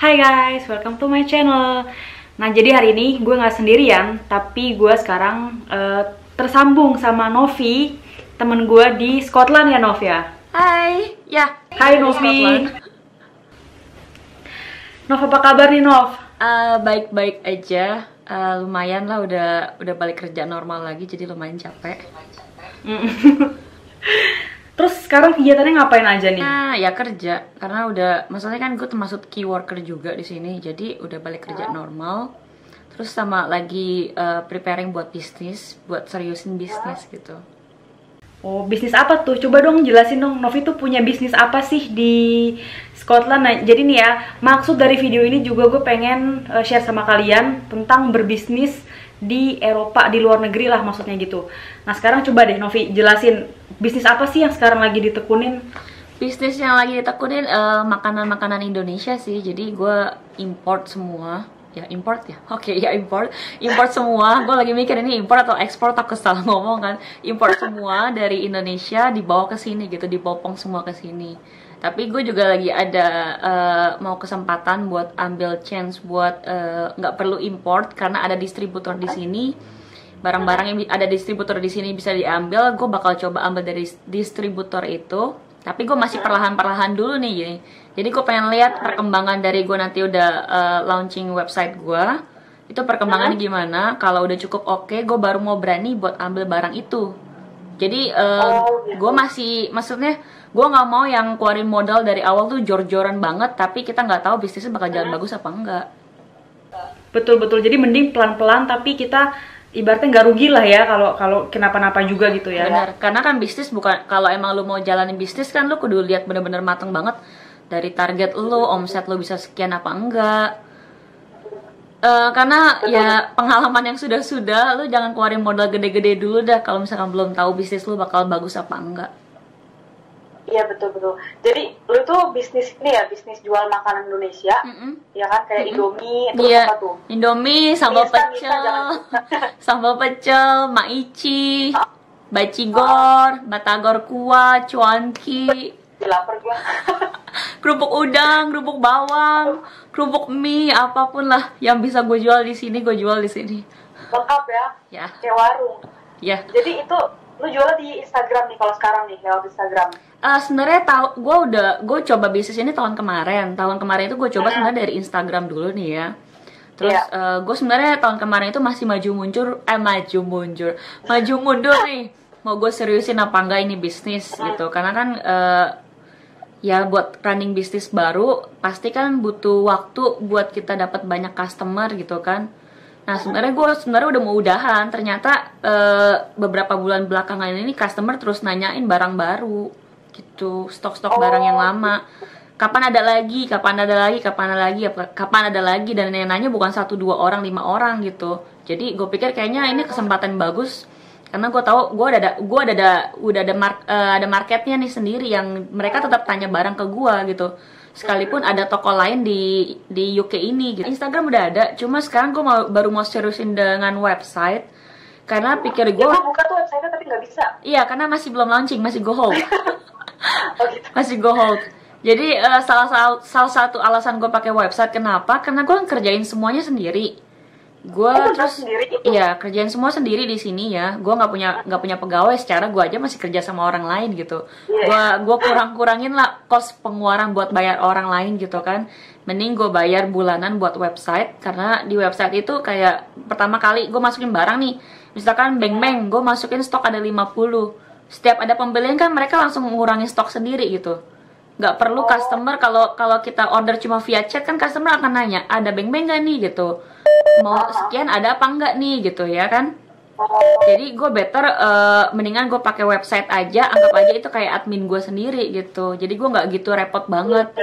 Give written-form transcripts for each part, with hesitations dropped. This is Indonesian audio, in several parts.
Hai guys, welcome to my channel. Nah, jadi hari ini gue nggak sendirian, tapi gue sekarang tersambung sama Novi, temen gue di Scotland ya, Nov ya? Hai, ya. Hai Novi. Nov, apa kabar nih, Nov? Baik-baik aja. Lumayan lah, udah balik kerja normal lagi, jadi lumayan capek. Terus sekarang kegiatannya ngapain aja nih? Nah, ya kerja, karena maksudnya kan gue termasuk key worker juga di sini, jadi udah balik kerja normal. Terus sama lagi preparing buat bisnis, buat seriusin bisnis gitu. Oh, bisnis apa tuh? Coba dong jelasin dong, Novi tuh punya bisnis apa sih di Scotland? Nah, jadi nih ya, maksud dari video ini juga gue pengen share sama kalian tentang berbisnis di Eropa, di luar negeri lah maksudnya gitu. Nah, sekarang coba deh Novi jelasin, bisnis apa sih yang sekarang lagi ditekunin? Bisnis yang lagi ditekunin makanan-makanan Indonesia sih, jadi gue import semua. Ya import ya, oke ya import semua. Gue lagi mikir ini import atau ekspor, takut salah ngomong kan. Import semua dari Indonesia dibawa ke sini gitu, dipopong semua ke sini. Tapi gue juga lagi ada mau kesempatan buat ambil chance buat nggak perlu import karena ada distributor di sini. Barang-barang yang ada distributor di sini bisa diambil. Gue bakal coba ambil dari distributor itu. Tapi gue masih perlahan-perlahan dulu nih gini. Jadi gue pengen lihat perkembangan dari gue nanti udah launching website gue. Itu perkembangannya gimana. Kalau udah cukup oke, gue baru mau berani buat ambil barang itu. Jadi gue masih, maksudnya gue nggak mau yang keluarin modal dari awal tuh jor-joran banget. Tapi kita nggak tahu bisnisnya bakal jalan bagus apa enggak. Betul-betul, jadi mending pelan-pelan tapi kita ibaratnya nggak rugi lah ya kalau kenapa-napa juga gitu ya. Benar, karena kan bisnis bukan, kalau emang lu mau jalanin bisnis kan lu kudu lihat bener-bener mateng banget dari target lu, omset lu bisa sekian apa enggak. Karena ya pengalaman yang sudah-sudah, lu jangan keluarin modal gede-gede dulu dah kalau misalkan belum tahu bisnis lu bakal bagus apa enggak. Iya betul-betul. Jadi lu tuh bisnis ini ya, bisnis jual makanan Indonesia, ya kan kayak Indomie, itu apa tuh? Indomie, sambal pecel, sambal pecel, maici, bacigor, batagor kuah, cuanki, Lapar gua. kerupuk udang, kerupuk bawang, kerupuk mie, apapun lah yang bisa gue jual di sini, gue jual di sini. Lengkap ya? Ya. Kayak warung. Ya. Jadi itu lu jualnya di Instagram nih kalau sekarang nih lewat Instagram. Sebenarnya gue coba bisnis ini tahun kemarin itu gue coba sebenarnya dari Instagram dulu nih ya. Terus gue sebenarnya tahun kemarin itu masih maju mundur nih, mau gue seriusin apa enggak ini bisnis gitu, karena kan ya buat running bisnis baru pasti kan butuh waktu buat kita dapat banyak customer gitu kan. Nah sebenarnya udah mau udahan, ternyata beberapa bulan belakangan ini customer terus nanyain barang baru gitu, stok-stok barang yang lama, kapan ada lagi, dan yang nanya bukan 1, 2 orang, 5 orang gitu. Jadi gue pikir kayaknya ini kesempatan bagus karena gue tahu udah ada marketnya nih sendiri yang mereka tetap tanya barang ke gue gitu. Sekalipun ada toko lain di UK ini gitu. Instagram udah ada, cuma sekarang gue baru mau seriusin dengan website karena pikir gue buka tuh website tapi nggak bisa. Iya, karena masih belum launching, masih go hold. Oh, gitu. Masih go hold. Jadi salah satu alasan gue pakai website kenapa? Karena gue kerjain semuanya sendiri. Gue terus sendiri gitu? Iya, kerjain semua sendiri di sini ya. Gue nggak punya pegawai, secara gue aja masih kerja sama orang lain gitu. Gue kurangin lah kos pengeluaran buat bayar orang lain gitu kan. Mending gue bayar bulanan buat website, karena di website itu kayak pertama kali gue masukin barang nih, misalkan beng-beng, gue masukin stok ada 50. Setiap ada pembelian kan mereka langsung mengurangi stok sendiri gitu. Nggak perlu customer, kalau kita order cuma via chat kan customer akan nanya, ada beng-beng nggak nih gitu, mau sekian ada apa enggak nih gitu ya kan. Jadi gue better mendingan gue pakai website aja, anggap aja itu kayak admin gue sendiri gitu. Jadi gue nggak gitu repot banget,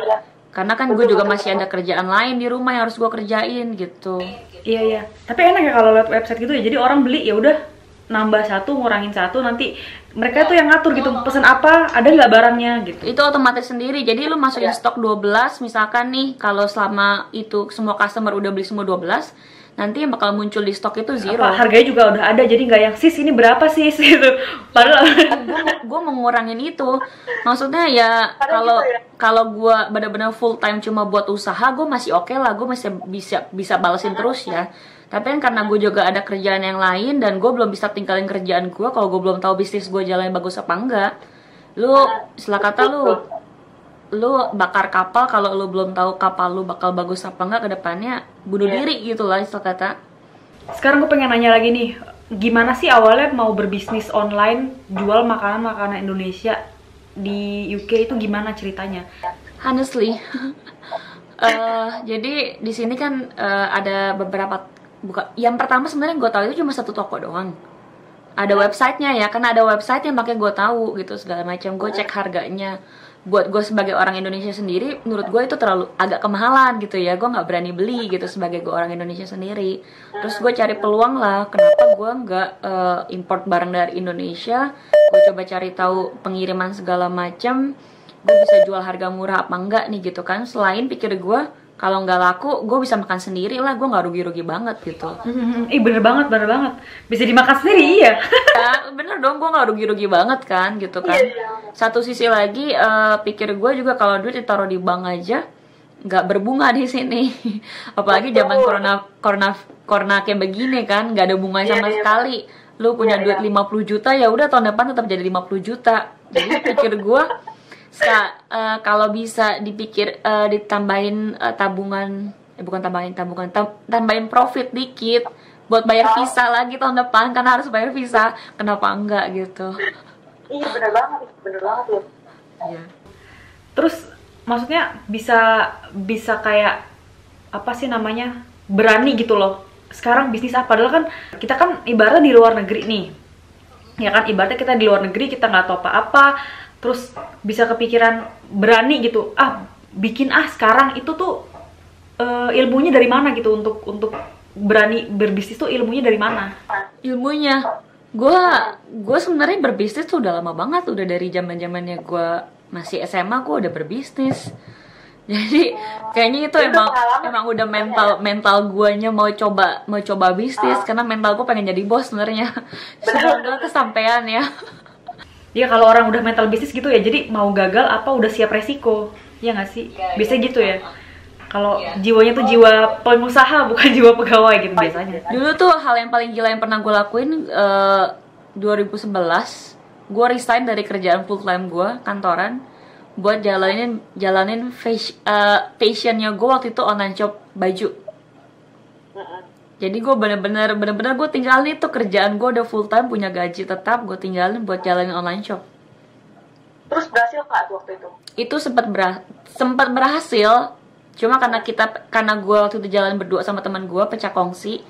karena kan gue juga masih ada kerjaan lain di rumah yang harus gue kerjain gitu. Iya. Tapi enak ya kalau lewat website gitu ya. Jadi orang beli ya udah nambah 1, ngurangin 1, nanti mereka tuh yang ngatur gitu, pesen apa, ada nggak barangnya gitu. Itu otomatis sendiri. Jadi lu masukin stok 12 misalkan nih, kalau selama itu semua customer udah beli semua 12, nanti yang bakal muncul di stok itu zero. Harganya juga udah ada, jadi nggak yang sis ini berapa sis gitu. Padahal gue mengurangin itu. Maksudnya ya kalau gue benar-benar full time cuma buat usaha, gue masih oke lah, gue masih bisa balesin terus ya. Tapi kan karena gue juga ada kerjaan yang lain dan gue belum bisa tinggalin kerjaan gue kalau gue belum tahu bisnis gue jalannya bagus apa enggak. Lu istilah kata lu bakar kapal kalau lu belum tahu kapal lu bakal bagus apa enggak ke depannya, bunuh diri gitu lah istilah kata. Sekarang gue pengen nanya lagi nih, gimana sih awalnya mau berbisnis online jual makanan-makanan Indonesia di UK itu gimana ceritanya? Honestly, jadi di sini kan ada beberapa yang pertama sebenarnya gue tahu itu cuma satu toko doang. Ada websitenya ya, karena ada website yang makanya gue tahu gitu segala macam. Gue cek harganya. Buat gue sebagai orang Indonesia sendiri, menurut gue itu terlalu agak kemahalan gitu ya. Gue nggak berani beli gitu sebagai gue orang Indonesia sendiri. Terus gue cari peluang lah, kenapa gue nggak import barang dari Indonesia. Gue coba cari tahu pengiriman segala macam. Gue bisa jual harga murah apa enggak nih gitu kan. Selain pikir gue, kalau nggak laku, gue bisa makan sendiri lah, gue nggak rugi-rugi banget gitu. Bener banget. Bisa dimakan sendiri ya. Ya bener dong, gue nggak rugi-rugi banget kan, gitu kan. Satu sisi lagi, pikir gue juga kalau duit ditaruh di bank aja, nggak berbunga di sini. Apalagi zaman corona kayak begini kan, nggak ada bunganya sama sekali. Lu punya duit 50 juta, ya udah tahun depan tetap jadi 50 juta. Jadi pikir gue, kalau bisa dipikir ditambahin tabungan, tambahin profit dikit buat bayar visa lagi tahun depan, karena harus bayar visa, kenapa enggak gitu. Iya bener banget loh. Iya. Terus maksudnya bisa kayak apa sih namanya, berani gitu loh. Sekarang bisnis apa? Padahal kan kita kan ibaratnya di luar negeri nih, ya kan, ibaratnya kita di luar negeri, kita nggak tahu apa-apa. Terus bisa kepikiran berani gitu, bikin sekarang itu tuh ilmunya dari mana gitu untuk berani berbisnis tuh, ilmunya dari mana? Ilmunya, gue sebenarnya berbisnis tuh udah lama banget, udah dari zamannya gue masih SMA gue udah berbisnis. Jadi kayaknya itu emang udah mental guanya mau coba bisnis, karena mental gue pengen jadi bos sebenarnya. Semoga kesampean ya. Ya kalau orang udah mental bisnis gitu ya, jadi mau gagal apa udah siap resiko, ya nggak sih? Biasanya gitu ya. Kalau jiwanya tuh jiwa pengusaha, bukan jiwa pegawai gitu biasanya. Dulu tuh hal yang paling gila yang pernah gue lakuin 2011, gue resign dari kerjaan full time gue kantoran buat jalanin passionnya gue waktu itu online shop baju. Jadi gue bener-bener gue tinggalin itu kerjaan gue udah full time, punya gaji tetap, gue tinggalin buat jalanin online shop. Terus berhasil nggak tuh waktu itu? Itu sempat berhasil, cuma karena gue waktu itu jalan berdua sama teman gue, pecah kongsi.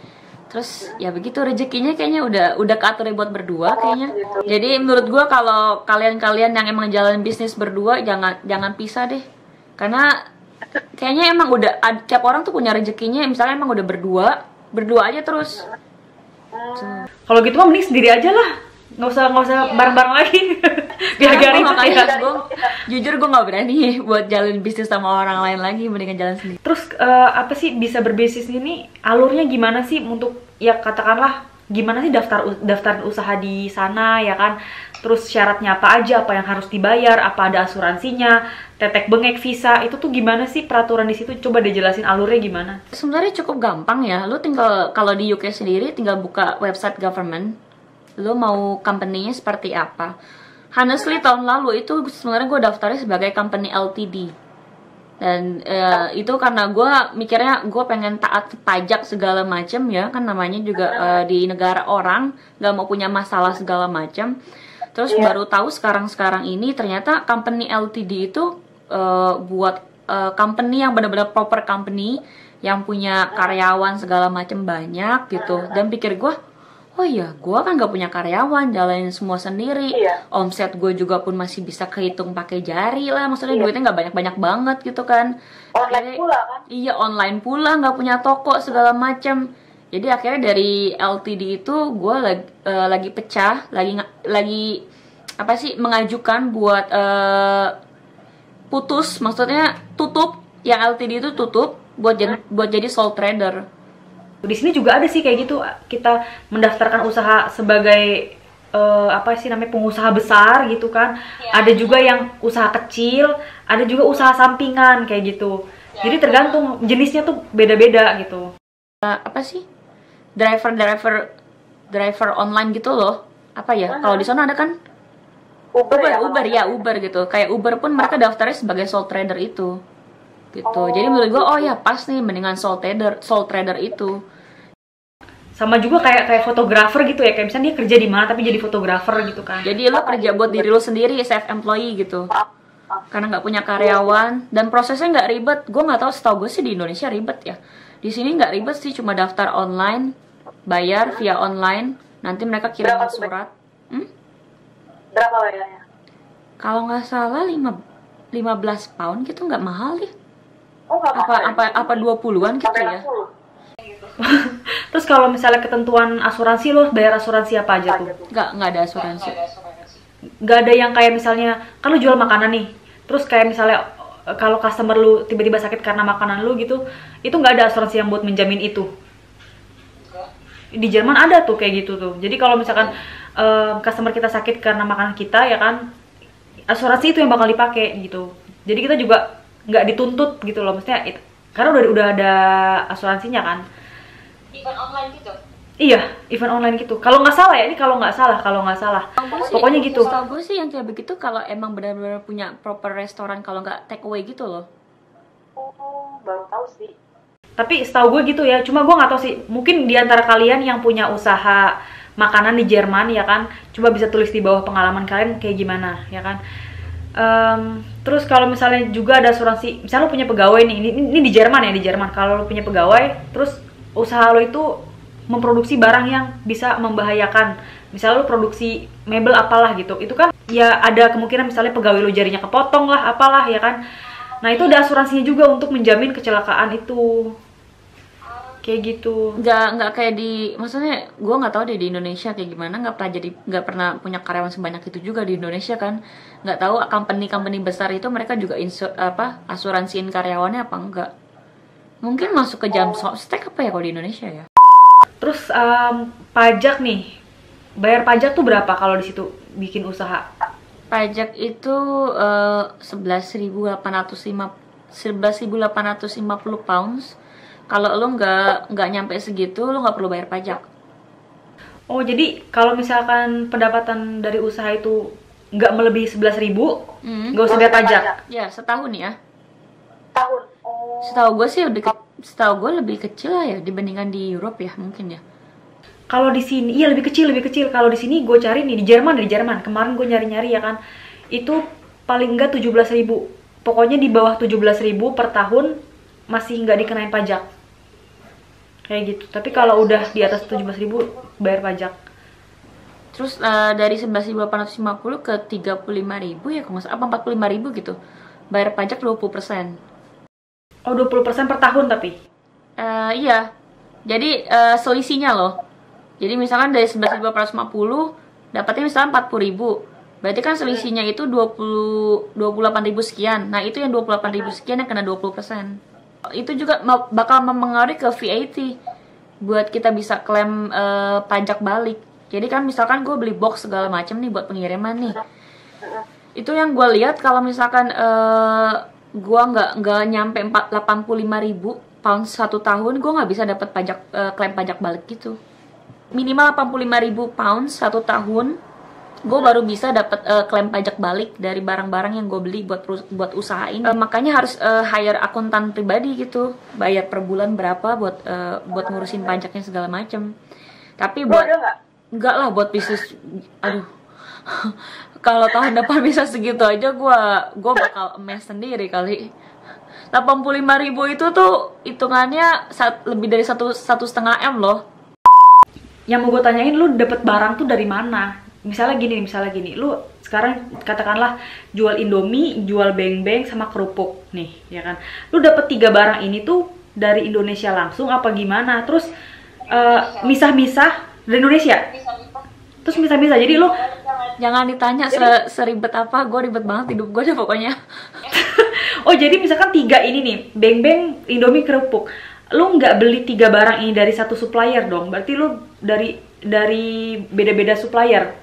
Terus ya begitu, rezekinya kayaknya udah keatur buat berdua kayaknya. Jadi menurut gue kalau kalian yang emang jalan bisnis berdua, jangan pisah deh. Karena kayaknya emang udah tiap orang tuh punya rezekinya, misalnya emang udah berdua aja terus. Kalau gitu mah mending sendiri aja lah, nggak usah bareng-bareng lagi. Gara-gara itu makanya jujur gue nggak berani buat jalan bisnis sama orang lain lagi, mendingan jalan sendiri. Terus apa sih bisa berbisnis ini, alurnya gimana sih untuk, ya katakanlah gimana sih daftar usaha di sana ya kan? Terus syaratnya apa aja, apa yang harus dibayar, apa ada asuransinya, tetek bengek visa, itu tuh gimana sih peraturan di situ? Coba deh jelasin alurnya gimana. Sebenarnya cukup gampang ya. Lu tinggal, kalau di UK sendiri tinggal buka website government. Lu mau company-nya seperti apa? Honestly tahun lalu itu sebenarnya gue daftarnya sebagai company LTD. Dan itu karena gue mikirnya gue pengen taat pajak segala macem ya, kan namanya juga di negara orang, gak mau punya masalah segala macem. Terus baru tahu sekarang ini ternyata company LTD itu buat company yang benar-benar proper company yang punya karyawan segala macam banyak gitu. Dan pikir gue, oh iya, gue kan gak punya karyawan, jalanin semua sendiri. Omset gue juga pun masih bisa kehitung pakai jari lah, maksudnya duitnya nggak banyak-banyak banget gitu kan. Online pula kan? Iya, online pula, nggak punya toko segala macam. Jadi akhirnya dari LTD itu gue lagi pecah, lagi apa sih, mengajukan buat putus, maksudnya tutup, yang LTD itu tutup buat jadi sole trader. Di sini juga ada sih kayak gitu, kita mendaftarkan usaha sebagai apa sih namanya, pengusaha besar gitu kan. Ya. Ada juga yang usaha kecil, ada juga usaha sampingan kayak gitu. Ya, jadi tergantung jenisnya tuh beda-beda gitu. Apa sih? Driver online gitu loh. Apa ya? Kalau di sana ada kan Uber gitu. Kayak Uber pun mereka daftarnya sebagai sole trader itu. Gitu. Jadi menurut gue oh ya pas nih mendingan sole trader itu. Sama juga kayak fotografer gitu ya, kayak misalnya dia kerja di mana tapi jadi fotografer gitu kan. Jadi lo kerja buat diri lo sendiri, self employee gitu. Karena nggak punya karyawan dan prosesnya nggak ribet. Gue nggak tahu, setahu gue sih di Indonesia ribet ya. Di sini nggak ribet sih, cuma daftar online, bayar via online, nanti mereka kirim surat. Berapa bayarnya? Kalau nggak salah 15 pound gitu, nggak mahal deh. Oh, apa 20-an gitu ya. Terus kalau misalnya ketentuan asuransi, lo bayar asuransi apa aja tuh? Nggak ada asuransi. Nggak ada yang kayak misalnya, kan lo jual makanan nih, terus kayak misalnya kalau customer lu tiba-tiba sakit karena makanan lu gitu, itu nggak ada asuransi yang buat menjamin itu. Di Jerman ada tuh kayak gitu tuh. Jadi kalau misalkan customer kita sakit karena makanan kita ya kan, asuransi itu yang bakal dipakai gitu. Jadi kita juga nggak dituntut gitu loh, maksudnya karena udah ada asuransinya kan. Event online gitu? Iya, event online gitu. Kalau nggak salah ya, ini kalau nggak salah. Pokoknya gitu. Setahu gue sih yang kayak begitu kalau emang benar-benar punya proper restoran, kalau nggak take away gitu loh. Oh, baru tahu sih. Tapi setahu gue gitu ya, cuma gue nggak tahu sih. Mungkin di antara kalian yang punya usaha makanan di Jerman ya kan, coba bisa tulis di bawah pengalaman kalian kayak gimana ya kan. Terus kalau misalnya juga ada asuransi, misalnya lo punya pegawai nih, ini di Jerman ya, di Jerman. Kalau lo punya pegawai, terus usaha lo itu memproduksi barang yang bisa membahayakan, misalnya lo produksi mebel apalah gitu, itu kan ya ada kemungkinan misalnya pegawai lo jarinya kepotong lah, apalah ya kan. Nah itu ada asuransinya juga untuk menjamin kecelakaan itu, kayak gitu. Nggak kayak di, maksudnya gue nggak tahu deh di Indonesia kayak gimana, nggak pernah punya karyawan sebanyak itu juga di Indonesia kan. Nggak tahu company besar itu mereka juga asuransiin karyawannya apa enggak. Mungkin masuk ke jam sostek apa ya kalau di Indonesia ya. Terus pajak nih, bayar pajak tuh berapa kalau di situ bikin usaha? Pajak itu 11.850 pounds. Kalau lo nggak nyampe segitu, lo nggak perlu bayar pajak. Oh, jadi kalau misalkan pendapatan dari usaha itu nggak melebihi 11.000, nggak usah bayar pajak? Ya, setahun ya. Tahun. Oh. Setahu gue lebih kecil lah ya dibandingkan di Europe ya, mungkin ya. Kalau di sini iya lebih kecil. Kalau di sini gue cari nih di Jerman. Kemarin gue nyari-nyari ya kan. Itu paling enggak 17.000. Pokoknya di bawah 17.000 per tahun masih nggak dikenain pajak. Kayak gitu. Tapi kalau udah di atas 17.000 bayar pajak. Terus dari 11.850 ke 35.000 ya, kalau nggak salah, apa 45.000 gitu. Bayar pajak 20%. Oh, 20% per tahun tapi? Iya. Jadi selisihnya loh. Jadi misalkan dari 11.850 dapatnya misalkan 40.000. Berarti kan selisihnya itu 28.000 sekian. Nah, itu yang 28.000 sekian yang kena 20%. Itu juga bakal mempengaruhi ke VAT. Buat kita bisa klaim pajak balik. Jadi kan misalkan gue beli box segala macam nih buat pengiriman nih. Itu yang gue lihat kalau misalkan gue nggak nyampe 85.000 pound satu tahun, gue nggak bisa dapat pajak klaim pajak balik gitu. Minimal 85.000 pound satu tahun, gue baru bisa dapat klaim pajak balik dari barang-barang yang gue beli buat usaha ini. Makanya harus hire akuntan pribadi gitu, bayar per bulan berapa buat ngurusin pajaknya segala macem. Tapi enggak lah buat bisnis, aduh. Kalau tahun depan bisa segitu aja gue bakal emes sendiri kali. 85.000 itu tuh hitungannya lebih dari 1,5 M loh. Yang mau gue tanyain, lu dapet barang tuh dari mana? Misalnya gini, lu sekarang katakanlah jual Indomie, jual beng-beng sama kerupuk nih, ya kan? Lu dapet 3 barang ini tuh dari Indonesia langsung apa gimana? Terus misah-misah dari Indonesia? Terus misah-misah, jadi lu jangan ditanya seribet apa, gue ribet banget hidup gue deh pokoknya. Oh, jadi misalkan 3 ini nih, beng-beng, Indomie, kerupuk. lu nggak beli 3 barang ini dari satu supplier dong? Berarti lu dari beda-beda supplier.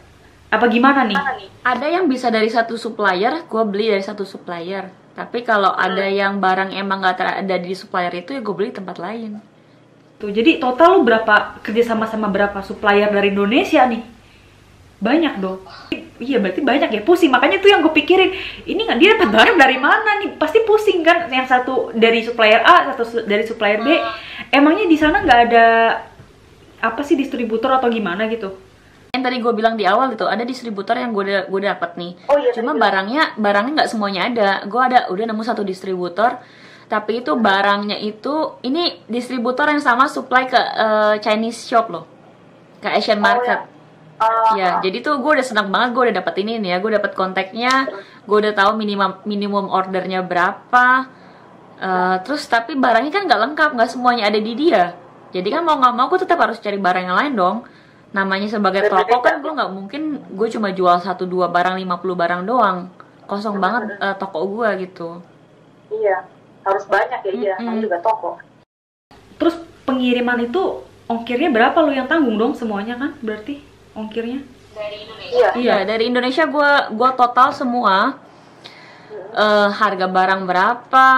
Apa gimana nih? Ada yang bisa dari satu supplier, gue beli dari satu supplier. Tapi kalau ada yang barang emang nggak ada di supplier itu, ya gue beli di tempat lain. Tuh, jadi total lu berapa kerja sama berapa supplier dari Indonesia nih? Banyak dong. Iya, berarti banyak ya. Pusing. Makanya tuh yang gue pikirin, ini nggak dia dapat barang dari mana nih? Pasti pusing kan? Yang satu dari supplier A, satu dari supplier B. Emangnya di sana nggak ada apa sih distributor atau gimana gitu? Yang tadi gue bilang di awal itu ada distributor yang gue dapet nih. Cuma barangnya nggak semuanya ada. Gue udah nemu satu distributor. Tapi itu barangnya itu, ini distributor yang sama supply ke Chinese shop loh, ke Asian market. Ya, jadi tuh gue udah senang banget, gue udah dapet ini nih ya, gue dapet kontaknya, gue udah tahu minimum ordernya berapa. Terus tapi barangnya kan nggak lengkap, nggak semuanya ada di dia. Jadi kan mau nggak mau gue tetap harus cari barang yang lain dong. Namanya sebagai toko kan gue nggak mungkin gue cuma jual 1-2 barang, 50 barang doang, kosong banget toko gue gitu. Iya, harus banyak ya, iya, namanya juga toko. Terus pengiriman itu ongkirnya berapa lu yang tanggung dong semuanya kan? Berarti ongkirnya? Dari Indonesia? Iya, dari Indonesia gue total semua. Harga barang berapa,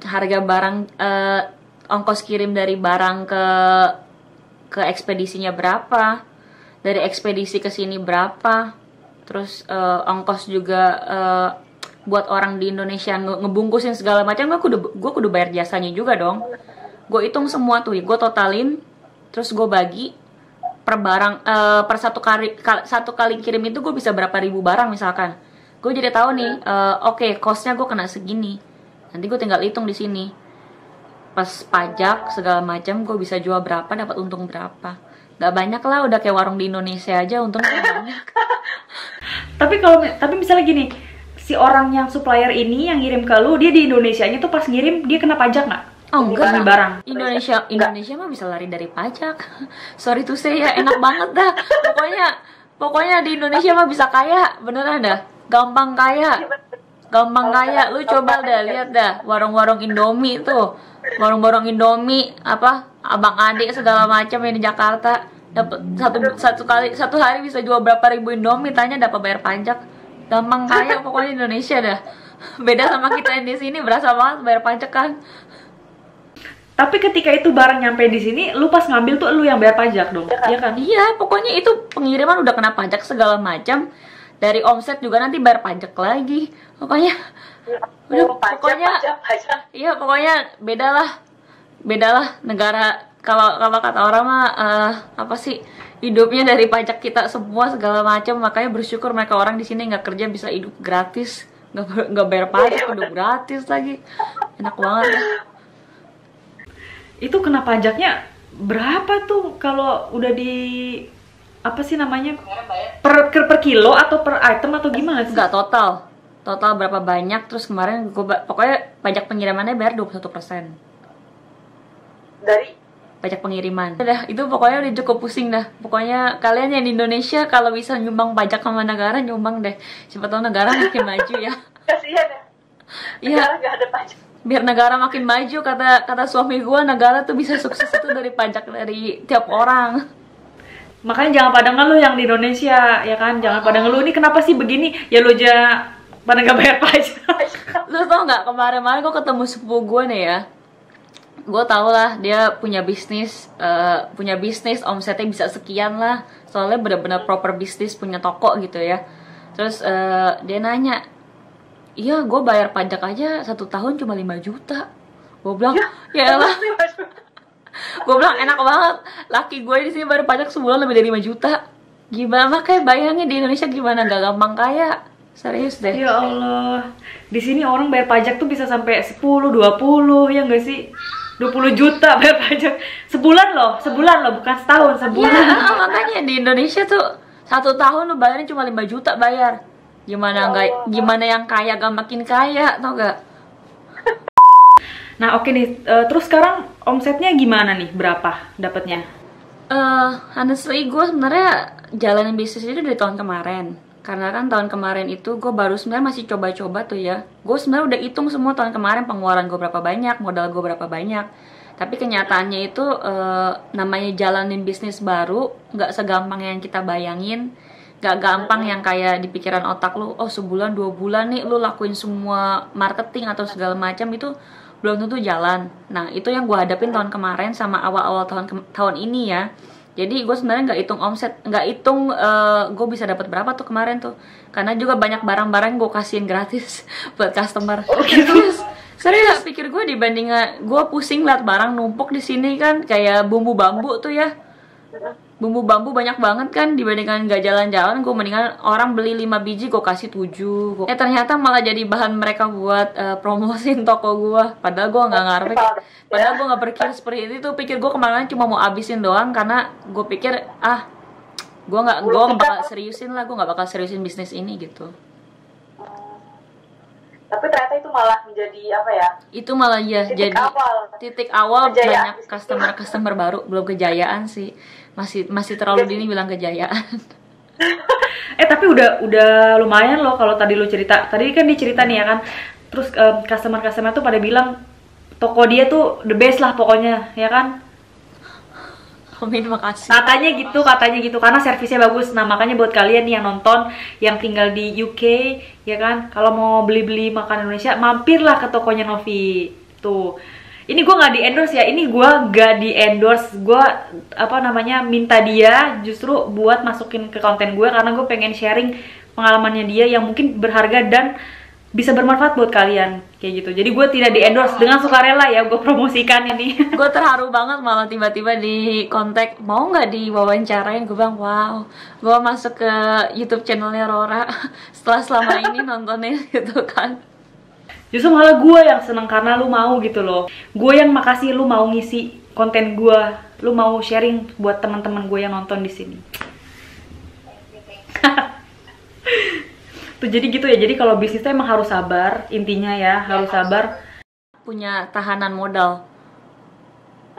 harga barang, ongkos kirim dari barang ke ekspedisinya berapa, dari ekspedisi ke sini berapa, terus ongkos juga buat orang di Indonesia ngebungkusin segala macam, gue kudu bayar jasanya juga dong. Gue hitung semua tuh, gue totalin, terus gue bagi per barang, per satu kali kirim itu gue bisa berapa ribu barang misalkan. Gue jadi tahu nih, oke, costnya gue kena segini. Nanti gue tinggal hitung di sini. Pas pajak segala macam, gue bisa jual berapa, dapat untung berapa. Gak banyak lah, udah kayak warung di Indonesia aja, untungnya banyak. Tapi misalnya gini, si orang yang supplier ini yang ngirim ke lu, dia di Indonesianya tuh pas ngirim dia kena pajak nggak? Oh enggak, barang. Indonesia mah bisa lari dari pajak. Sorry tuh saya, enak banget dah. Pokoknya di Indonesia mah bisa kaya, beneran dah. Gampang kaya. Lu coba dah lihat dah warung-warung Indomie tuh. Warung-warung Indomie apa? Abang adik segala macam yang di Jakarta. Dapat satu hari bisa jual berapa ribu Indomie, tanya dapat bayar pajak. Gampang kaya pokoknya Indonesia dah. Beda sama kita yang di sini, berasa banget bayar pajak kan. Tapi ketika itu barang nyampe di sini, lu pas ngambil tuh lu yang bayar pajak dong, iya kan? Iya, pokoknya itu pengiriman udah kena pajak segala macam. Dari omset juga nanti bayar pajak lagi. Pokoknya, iya pokoknya bedalah negara. Kalau kata orang mah apa sih, hidupnya dari pajak kita semua segala macam. Makanya bersyukur mereka orang di sini nggak kerja bisa hidup gratis, nggak bayar pajak, hidup gratis lagi, enak banget ya. Itu kena pajaknya berapa tuh kalau udah di apa sih namanya, per kilo atau per item atau gimana sih? Enggak, total berapa banyak. Terus kemarin pokoknya pajak pengirimannya bayar 21% dari pajak pengiriman. Udah, itu pokoknya udah cukup pusing dah. Pokoknya kalian yang di Indonesia kalau bisa nyumbang pajak sama negara, nyumbang deh. Siapa tahu negara makin maju ya. Kasihan ya. Iya. Nggak ada pajak. Biar negara makin maju, kata suami gue, negara tuh bisa sukses itu dari pajak dari tiap orang. Makanya jangan pada ngeluh yang di Indonesia, ya kan? Jangan pada ngeluh, ini kenapa sih begini? Ya lo aja pada nggak bayar pajak. Lu tau nggak, kemarin gue ketemu sepupu gue nih ya. Gue tau lah dia punya bisnis, omsetnya bisa sekian lah. Soalnya benar-benar proper bisnis, punya toko gitu ya. Terus dia nanya, iya, gue bayar pajak aja 1 tahun cuma 5 juta. Gue bilang, ya elah. Gue bilang enak banget. Laki gue di sini bayar pajak sebulan lebih dari 5 juta. Gimana? Makanya bayangin di Indonesia gimana gak gampang kaya. Serius deh. Ya Allah. Di sini orang bayar pajak tuh bisa sampai 10, 20, ya nggak sih? 20 juta bayar pajak. Sebulan loh, bukan setahun, sebulan. Ya, makanya di Indonesia tuh 1 tahun lu bayarin cuma 5 juta bayar. Gimana yang kaya gak makin kaya, tau gak? Nah oke nih, terus sekarang omsetnya gimana nih? Berapa dapatnya? Honestly gue sebenarnya jalanin bisnis itu dari tahun kemarin. Karena kan tahun kemarin itu gue baru sebenarnya masih coba-coba tuh ya. Gue sebenarnya udah hitung semua tahun kemarin pengeluaran gue berapa banyak, modal gue berapa banyak. Tapi kenyataannya itu namanya jalanin bisnis baru nggak segampang yang kita bayangin, nggak gampang yang kayak di pikiran otak lu, oh sebulan 2 bulan nih lu lakuin semua marketing atau segala macam, itu belum tentu jalan. Nah itu yang gue hadapin tahun kemarin sama awal-awal tahun ini ya. Jadi gue sebenarnya nggak hitung omset, nggak hitung gue bisa dapat berapa tuh kemarin tuh, karena juga banyak barang-barang gue kasihin gratis buat customer. Terus serius pikir gue dibandingin gue pusing liat barang numpuk di sini kan, kayak bumbu bambu tuh ya, bumbu bambu banyak banget kan, dibandingkan nggak jalan-jalan gue mendingan orang beli 5 biji gue kasih 7. Ternyata malah jadi bahan mereka buat promosiin toko gue, padahal gue nggak ngarep, padahal gue nggak berpikir seperti itu. Pikir gue kemarin cuma mau abisin doang, karena gue pikir gue bakal seriusin lah, gue nggak bakal seriusin bisnis ini gitu. Tapi ternyata itu malah menjadi apa ya? Itu malah ya jadi titik awal banyak customer baru. Belum kejayaan sih, masih terlalu dini bilang kejayaan. Tapi udah lumayan loh kalau tadi lu cerita. Tadi kan dicerita nih ya kan. Terus customer tuh pada bilang toko dia tuh the best lah pokoknya, ya kan? Amin, makasih. Katanya gitu karena servisnya bagus. Nah makanya buat kalian nih yang nonton, yang tinggal di UK ya kan, kalau mau beli makanan Indonesia, mampirlah ke tokonya Novi tuh. Ini gue nggak di endorse ya, ini gue nggak di endorse, gue minta dia justru buat masukin ke konten gue, karena gue pengen sharing pengalamannya dia yang mungkin berharga dan bisa bermanfaat buat kalian kayak gitu. Jadi gue tidak di endorse, dengan sukarela ya gue promosikan ini. Gue terharu banget malah tiba-tiba di kontak mau nggak diwawancarain. Gue bilang wow, gue masuk ke YouTube channelnya Rora setelah selama ini nontonnya gitu kan. Justru malah gue yang seneng karena lu mau gitu loh. Gue yang makasih lu mau ngisi konten gue, lu mau sharing buat teman-teman gue yang nonton di sini. Tuh jadi gitu ya, jadi kalau bisnis tuh emang harus sabar, intinya ya harus sabar. Punya tahanan modal.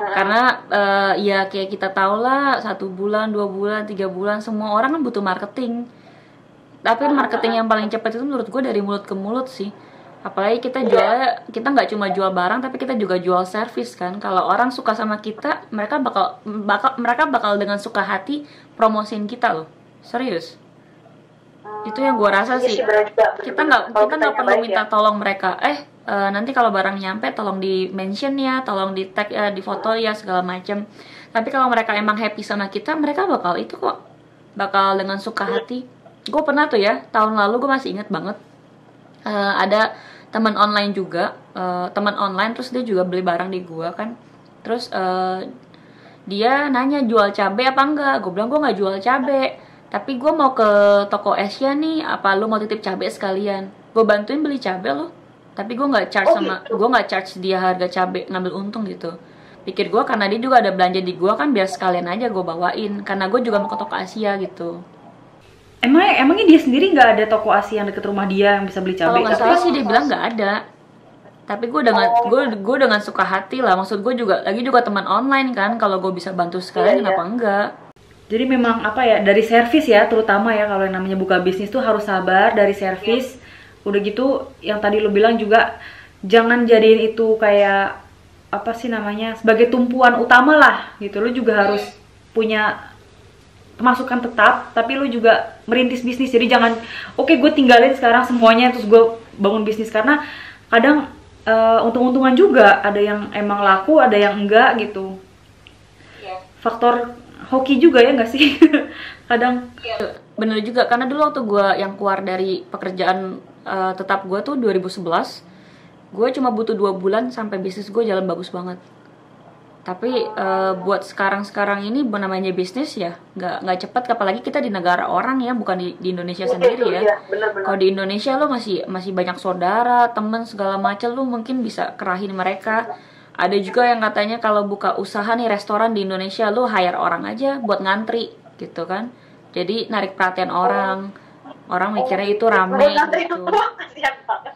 Karena ya kayak kita tahu lah, 1 bulan, 2 bulan, 3 bulan, semua orang kan butuh marketing. Tapi marketing yang paling cepat itu menurut gue dari mulut ke mulut sih. Apalagi kita nggak cuma jual barang, tapi kita juga jual servis kan. Kalau orang suka sama kita, mereka bakal dengan suka hati promosiin kita loh. Serius. Itu yang gue rasa sih. Kita nggak perlu minta tolong mereka. Nanti kalau barang nyampe tolong di mention ya, tolong di tag ya, di foto ya, segala macam. Tapi kalau mereka emang happy sama kita, mereka bakal dengan suka hati. Gue pernah tuh ya, tahun lalu gue masih inget banget. Ada teman online juga, terus dia juga beli barang di gue kan. Terus dia nanya jual cabe apa enggak. Gue bilang gue nggak jual cabe, tapi gue mau ke toko Asia nih, apa lu mau titip cabai sekalian? Gue bantuin beli cabai lo, tapi gue nggak charge dia harga cabai, ngambil untung gitu. Pikir gue karena dia juga ada belanja di gue kan, biar sekalian aja gue bawain, karena gue juga mau ke toko Asia gitu. Emangnya dia sendiri nggak ada toko Asia yang deket rumah dia yang bisa beli cabai? Kalau nggak salah sih dia bilang nggak ada. Tapi gue dengan suka hati lah, maksud gue juga teman online kan, kalau gue bisa bantu sekalian kenapa enggak? Jadi memang dari servis ya, terutama ya kalau yang namanya buka bisnis tuh harus sabar dari servis. Udah gitu yang tadi lu bilang juga jangan jadiin itu kayak sebagai tumpuan utama lah gitu. Lu juga harus punya pemasukan tetap, tapi lu juga merintis bisnis. Jadi jangan gue tinggalin sekarang semuanya terus gue bangun bisnis, karena kadang untung-untungan juga, ada yang emang laku, ada yang enggak gitu. Faktor hoki juga ya nggak sih? Kadang bener juga, karena dulu waktu gue yang keluar dari pekerjaan tetap gue tuh 2011, gue cuma butuh 2 bulan sampai bisnis gue jalan bagus banget. Tapi buat sekarang ini namanya bisnis ya nggak cepat, apalagi kita di negara orang ya, bukan di Indonesia sendiri ya. Kalau di Indonesia lo masih banyak saudara, temen segala macam, lo mungkin bisa kerahin mereka. Ada juga yang katanya kalau buka usaha nih restoran di Indonesia, lu hire orang aja buat ngantri gitu kan. Jadi narik perhatian orang. Orang mikirnya itu rame gitu.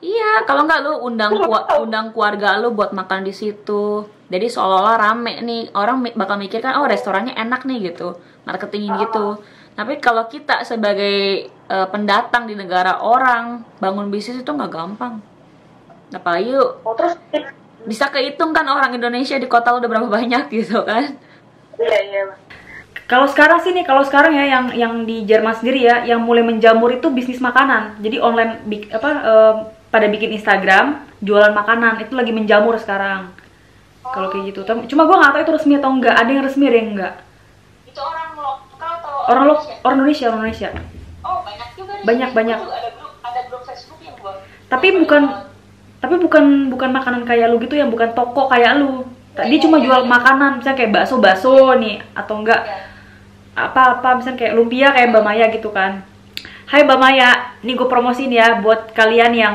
Iya, kalau nggak lu undang keluarga lu buat makan di situ. Jadi seolah-olah rame nih. Orang bakal mikir kan, oh restorannya enak nih gitu. Marketingin gitu. Tapi kalau kita sebagai pendatang di negara orang, bangun bisnis itu nggak gampang. Apalagi Bisa kehitung kan orang Indonesia di kota udah berapa banyak gitu kan. Iya. Kalau sekarang sih nih, kalau sekarang ya yang di Jerman sendiri ya, yang mulai menjamur itu bisnis makanan. Jadi online pada bikin Instagram, jualan makanan itu lagi menjamur sekarang. Kalau kayak gitu. Cuma gue nggak tahu itu resmi atau enggak. Ada yang resmi, ada yang enggak. Itu orang lokal atau Orang Indonesia. Oh, banyak juga nih. Banyak. Ada grup Facebook yang buat. Tapi bukan makanan kayak lu gitu, yang bukan toko kayak lu. Dia cuma jual makanan, misalnya kayak bakso nih, atau enggak apa misalnya kayak lumpia kayak Mbak Maya gitu kan. Hai Mbak Maya, nih gue promosiin ya buat kalian yang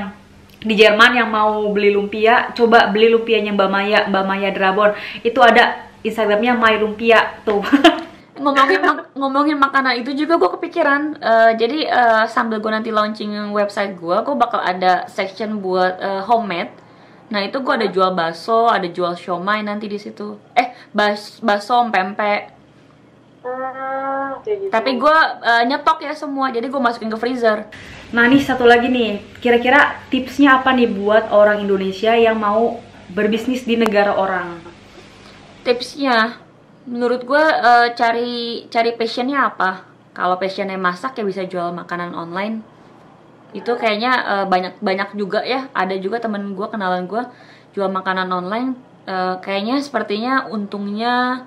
di Jerman yang mau beli lumpia, coba beli lumpianya Mbak Maya Drabon. Itu ada Instagramnya My Lumpia tuh. ngomongin makanan itu juga gue kepikiran. Jadi sambil gue nanti launching website gue bakal ada section buat homemade. Nah itu gue ada jual bakso, ada jual siomay nanti di situ. Bakso pempek. Gitu. Tapi gue nyetok ya semua, jadi gue masukin ke freezer. Nah nih satu lagi nih, kira-kira tipsnya apa nih buat orang Indonesia yang mau berbisnis di negara orang? Tipsnya, menurut gue cari passionnya apa. Kalau passionnya masak ya bisa jual makanan online. Itu kayaknya banyak juga ya. Ada juga temen gue, kenalan gue jual makanan online. Kayaknya sepertinya untungnya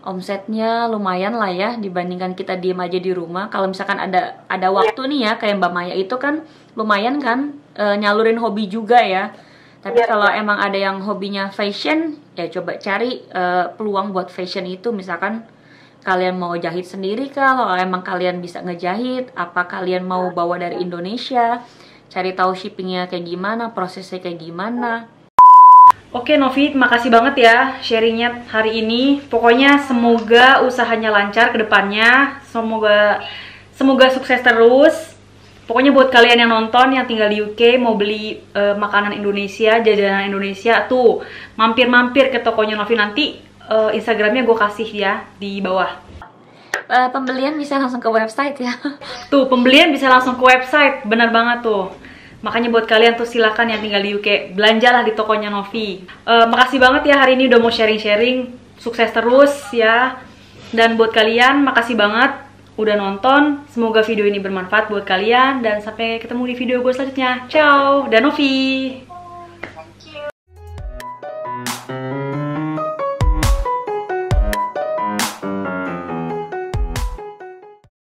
omsetnya lumayan lah ya dibandingkan kita diem aja di rumah. Kalau misalkan ada waktu nih ya, kayak Mbak Maya itu kan lumayan kan nyalurin hobi juga ya. Tapi kalau emang ada yang hobinya fashion, ya coba cari peluang buat fashion itu. Misalkan kalian mau jahit sendiri kah? Kalau emang kalian bisa ngejahit, apa kalian mau bawa dari Indonesia? Cari tahu shippingnya kayak gimana, prosesnya kayak gimana. Oke Novi, makasih banget ya sharingnya hari ini. Pokoknya semoga usahanya lancar ke depannya. Semoga sukses terus. Pokoknya buat kalian yang nonton, yang tinggal di UK, mau beli makanan Indonesia, jajanan Indonesia, tuh mampir-mampir ke tokonya Novi. Nanti Instagramnya gue kasih ya di bawah. Pembelian bisa langsung ke website ya. Tuh, pembelian bisa langsung ke website, benar banget tuh. Makanya buat kalian tuh silakan yang tinggal di UK, belanjalah di tokonya Novi. Makasih banget ya hari ini udah mau sharing-sharing. Sukses terus ya. Dan buat kalian, makasih banget udah nonton. Semoga video ini bermanfaat buat kalian. Dan sampai ketemu di video gue selanjutnya. Ciao, dan Novi.